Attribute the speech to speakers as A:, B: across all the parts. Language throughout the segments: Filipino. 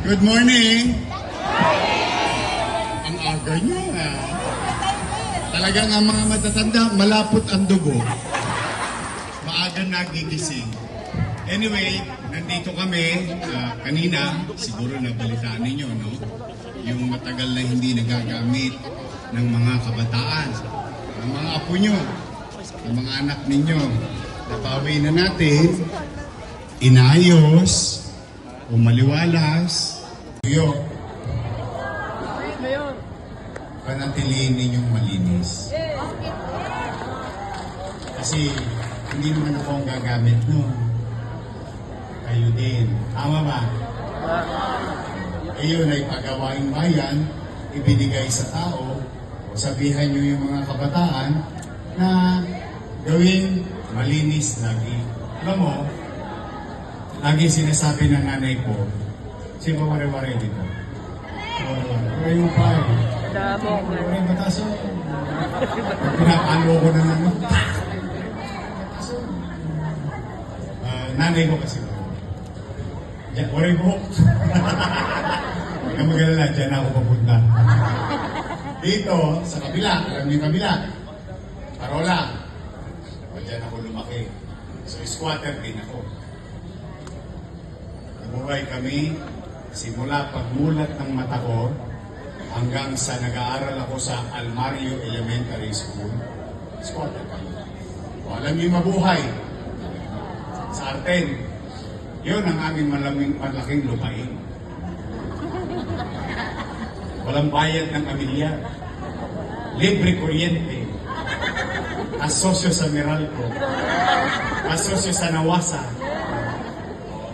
A: Good morning! Ang aga nyo Talagang ang mga matatanda, malapot ang dugo. Maaga nagigising. Anyway, nandito kami kanina, siguro nabalitaan ninyo, no? Yung matagal na hindi nagagamit ng mga kabataan, ng mga apo nyo, ng mga anak ninyo. Napawi na natin, inayos, umaliwalas, tuyo. Panatiliin ninyong malinis. Kasi hindi naman ako ang gagamit nun. Kayo din. Tama ba? Ayun ay pagawaing bayan, ibinigay sa tao, o sabihan nyo yung mga kabataan na gawing malinis lagi. Alam mo, lagi sinasabi ng nanay ko, sino wari-wari dito? Wari yung pare. Wari yung bataso. Pinapalo ko na naman. Nanay ko kasi. Wari buhok. Huwag ka mag-alala, dyan ako papunta. Dito, sa kabila, alam niyo yung kabila. Parola. O dyan ako lumaki. So, squatter din ako. Nabuhay kami simula pagmulat ng mata ko hanggang sa nag-aaral ako sa Almario Elementary School. Squatter kami. O alam niyo mabuhay. Sa Arten, yun ang aming malaking lupain. Walang bayad ng amilyar. Libre kuryente. Asosyo sa Meralco. Asosyo sa Nawasa.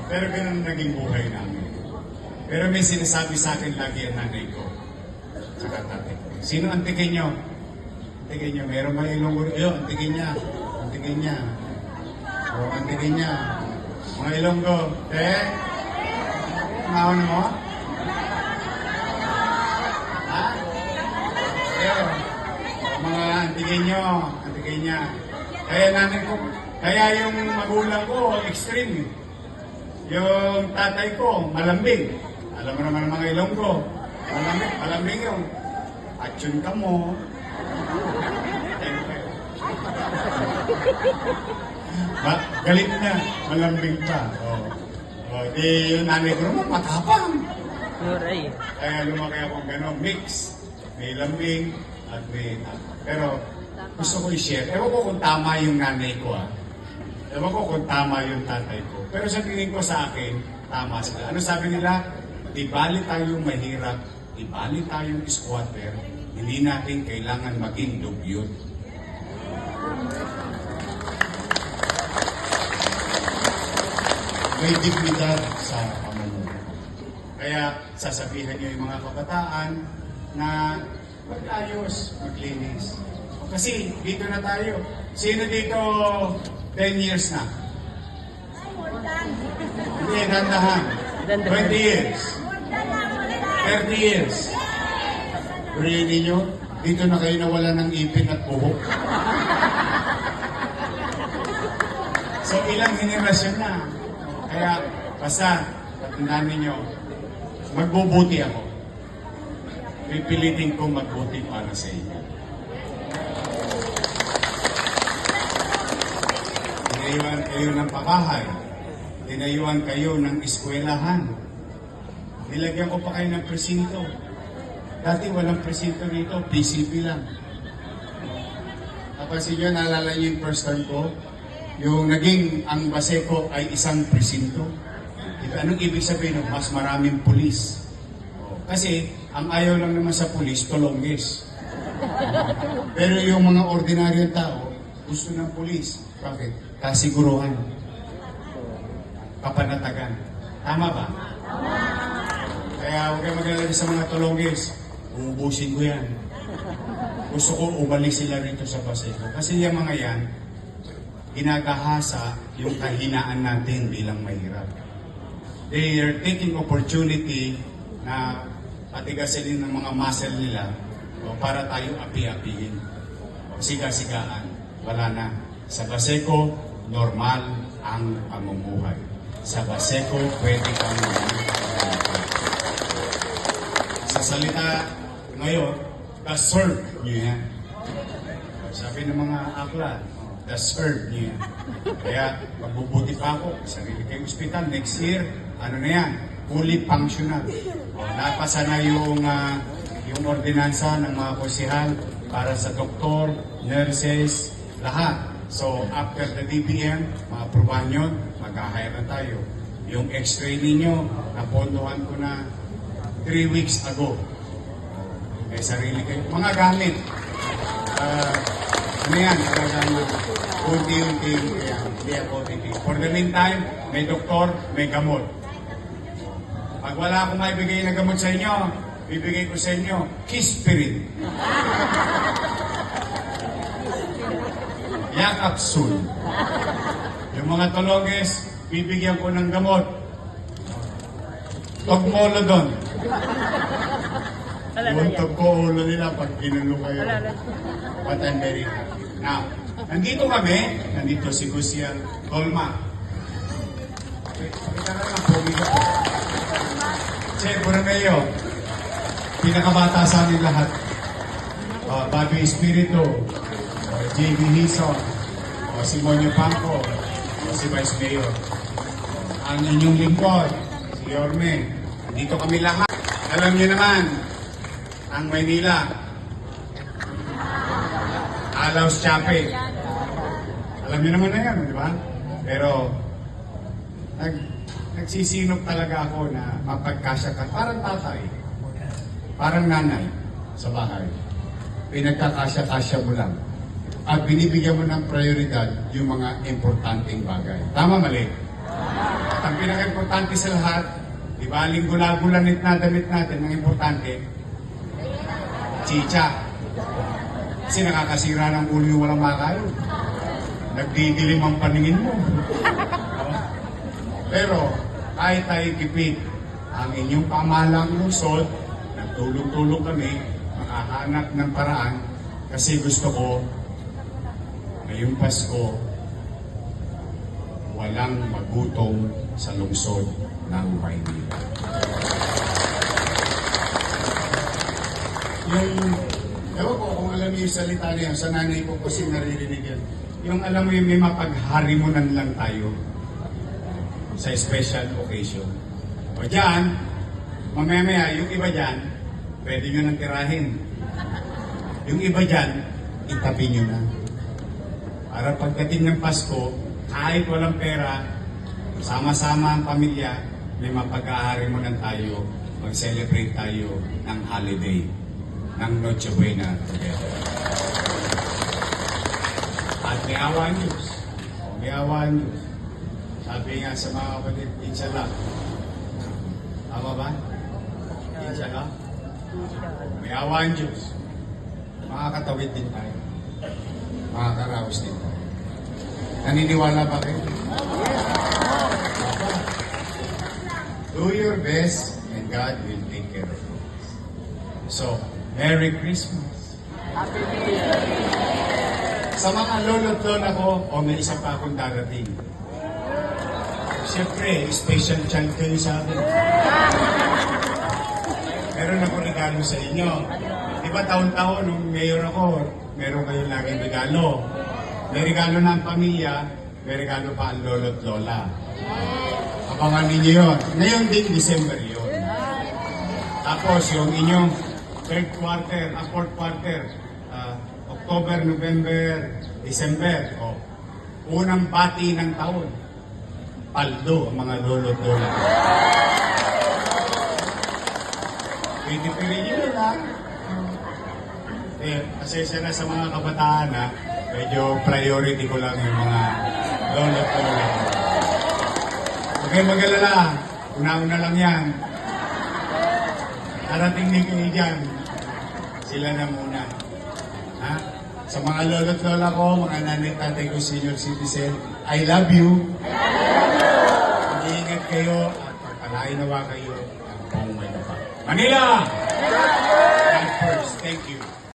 A: Pero ganun naging buhay namin. Pero may sinasabi sa akin lagi ang nanay ko. Saka tatay ko. Sino antikin nyo? Antikin nyo. Meron ba Ilonggo? Ayun, antikin niya. Antikin niya. O, antikin niya. Mga Ilonggo. Mahon mo? Ha? Ayun. Mga antikin nyo. Antikin niya. Kaya nanay ko, kaya yung magulang ko, extreme. Yung tatay ko, malambing. Alam mo naman ang mga Ilonggo. Malambing yung action ka mo. Galit na, malambing pa. Di yung nanay ko naman, matapang. Kaya lumaki akong gano'ng mix. May lambing at may tapang. Pero gusto ko i-share. Ewan ko kung tama yung nanay ko Ewan ko kung tama yung tatay ko. Pero sa tingin ko sa akin, tama sila. Ano sabi nila? Di bali tayong mahirap, di bali tayong squatter, hindi natin kailangan maging dugyot. May dignidad sa pamumuhay. Kaya sasabihan niyo yung mga kabataan na mag-ayos, maglinis. Kasi dito na tayo. Sino dito 10 years na? Hindi, dandahan. 20 years. 30 years. Purihin ninyo, dito na kayo nawala ng ipin at buhok. So, ilang henerasyon na. Kaya, basta, patandaan ninyo, magbubuti ako. Pipilitin ko magbuti para sa inyo. Tinayuan kayo ng pabahay. Tinayuan kayo ng eskwelahan. Nilagyan ko pa kayo ng presinto. Dati walang presinto dito, PCP lang. Napansin nyo, naalala nyo yung first time ko? Yung naging ang base ko ay isang presinto. Anong ibig sabihin? Mas maraming pulis. Kasi ang ayaw lang naman sa pulis, tulonggis. Pero yung mga ordinaryong tao, gusto ng pulis. Bakit? Kasiguruhan. Kapanatagan. Tama ba? Kaya huwag kayo mag-alala sa mga tulonggis. Uubusin ko yan. Gusto ko umalis sila rito sa base ko. Kasi yung mga yan, ginagahasa yung kahinaan natin bilang mahirap. they are taking opportunity na patigasin ng mga muscle nila para tayo api-apihin. Siga-sigaan, wala na. Sa Baseco, normal ang pamumuhay. Sa Baseco, pwede kang sa salita ngayon, the-serve nyo yan. Sabi ng mga akla, the-serve nyo yan. Kaya magbubuti pa ako, sarili kayong ospital, next year, ano na yan, fully functional. Napasa na yung ordinansa ng mga kusihal para sa doktor, nurses, lahat. So, after the DBM, ma-aprobahan yun, mag-hire na tayo. Yung x-ray ninyo, napondohan ko na 3 weeks ago. May sarili kayo. Mga gamit. Ano yan? Talagang unti-unti. Hindi ako titig. For the meantime, may doktor, may gamot. Pag wala akong maibigay na gamot sa inyo, bibigay ko sa inyo, Kispirin. Yakapsul. Yung mga tologes, bibigyan ko ng gamot. Togmolodon. Yung togmolo nila pag ginulo kayo. But I'm very happy. Now, nandito kami, nandito si Gusian Tolma. Pakita na lang po, Che Burameo, pinakabata sa amin lahat. Bobby Espiritu, JB Hison, si Monyo Pangco, si Vice Mayor. Ang inyong lingkod, si Yorme. Dito kami lahat. Alam niyo naman, ang Maynila, Alaus Chape. Alam niyo naman na yan, di ba? Pero, nagsisinop talaga ako na mapagkasya ka. Parang tatay, parang nanay sa bahay. Pinagkakasya-kasya mo lang. At binibigyan mo ng prioridad yung mga importanteng bagay. Tama, mali? At ang pinaka-importante sa lahat, di ba, linggula-gulanit na damit natin, ang importante, chicha. Kasi nakakasira ng ulo yung walang makain. Nagdidilim ang paningin mo. Pero, kahit tayo gipit, ang inyong pamahalang lungsod, nagtulong-tulong kami, makahanap ng paraan, kasi gusto ko, ngayong Pasko, walang magutom sa lungsod ng Maynila. Ewan ko kung alam niyo yung salita niya, sa nanay ko kasi naririnig yan. Yung alam mo yung may mapagharimunan lang tayo sa special occasion. O dyan, mamaya yung iba dyan, pwede nyo nang tirahin. Yung iba dyan, itabi nyo na. Para pagdating ng Pasko, kahit walang pera, sama-sama ang pamilya, may mapag-aharimunan tayo, mag-celebrate tayo ng holiday, ng Noche Buena together. At may awa news. May awa news. Sabi nga sa mga kapatid, inshallah. Tama ba? Inshallah. May awa ang Diyos. Makakatawid din tayo. Makakaraos din tayo. Naniniwala ba kayo? Do your best and God will take care of you. So, Merry Christmas.
B: Happy New Year.
A: Sa mga lolo't lola ko, may isa pa akong darating. Siyempre, special child kayo sa akin. Meron ako regalo sa inyo. Di ba taon-taon, nung mayor ako, meron kayong laging regalo. May regalo ng pamilya, may regalo pa ang lolo't lola. Abangan ninyo yun. Ngayon din, December yun. Tapos yung inyong third quarter, fourth quarter, October, November, December, unang bati ng taon. Paldo ang mga lolo't lola. Pwede nyo lang. Pasensya na sa mga kabataan na medyo priority ko lang yung mga lolo't lola. Huwag kayong mag-alala. Una-una lang yan. Narating din kayo dyan. Sila na muna. Ha? Sa mga lolo't lola ko, mga nanay tatay ko, senior citizen, I love you. Mag-iingat kayo at pagpalain nawa kayo ng buong may kapal. Manila!